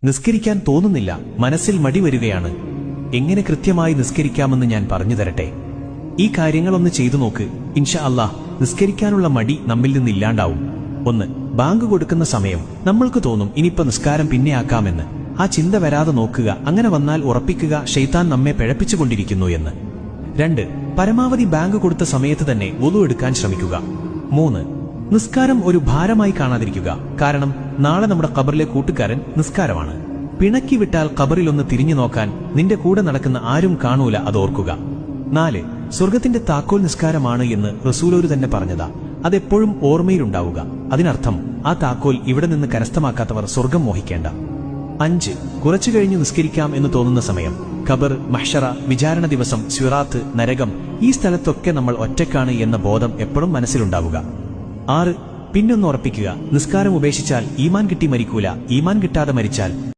നിസ്കരിക്കാൻ തോന്നുന്നില്ല, മനസ്സിൽ മടി വരികയാണ്. എങ്ങനെ കൃത്യമായി നിസ്കരിക്കാമെന്ന് ഞാൻ പറഞ്ഞു തരട്ടെ. ഈ കാര്യങ്ങളൊന്ന് ചെയ്തു നോക്ക്. ഇൻഷാ അല്ലാഹ് നിസ്കരിക്കാനുള്ള മടി നമ്മിൽ നിന്നില്ലാണ്ടാവും. 1. ബാങ്ക് കൊടുക്കുന്ന സമയം നമ്മൾക്ക് തോന്നും ഇനിയിപ്പോ നിസ്കാരം പിന്നെ ആക്കാമെന്ന്. ആ ചിന്ത വരാതെ നോക്കുക. അങ്ങനെ വന്നാൽ ഉറപ്പിക്കുക ശൈത്താൻ നമ്മെ പിഴപ്പിച്ചുകൊണ്ടിരിക്കുന്നു എന്ന്. 2. പരമാവധി ബാങ്ക് കൊടുത്ത സമയത്ത് തന്നെ വുളു എടുക്കാൻ ശ്രമിക്കുക. 3. നിസ്കാരം ഒരു ഭാരമായി കാണാതിരിക്കുക. കാരണം നാളെ നമ്മുടെ ഖബറിലെ കൂട്ടുകാരൻ നിസ്കാരമാണ്. പിണക്കി വിട്ടാൽ ഖബറിലൊന്ന് തിരിഞ്ഞു നോക്കാൻ നിന്റെ കൂടെ നടക്കുന്ന ആരും കാണൂല, അതോർക്കുക. 4. സ്വർഗത്തിന്റെ താക്കോൽ നിസ്കാരമാണ് എന്ന് റസൂലോര് തന്നെ പറഞ്ഞതാ. അതെപ്പോഴും ഓർമ്മയിലുണ്ടാവുക. അതിനർത്ഥം ആ താക്കോൽ ഇവിടെ നിന്ന് കരസ്ഥമാക്കാത്തവർ സ്വർഗം മോഹിക്കേണ്ട. 5. കുറച്ചു കഴിഞ്ഞു നിസ്കരിക്കാം എന്ന് തോന്നുന്ന സമയം ഖബർ, മഹ്ശറ, വിചാരണ ദിവസം, സിറാത്ത്, നരകം, ഈ സ്ഥലത്തൊക്കെ നമ്മൾ ഒറ്റക്കാണ് എന്ന ബോധം എപ്പോഴും മനസ്സിലുണ്ടാവുക. 6. പിന്നൊന്ന് ഉറപ്പിക്കുക, നിസ്കാരം ഉപേക്ഷിച്ചാൽ ഈമാൻ കിട്ടി മരിക്കൂല. ഈമാൻ കിട്ടാതെ മരിച്ചാൽ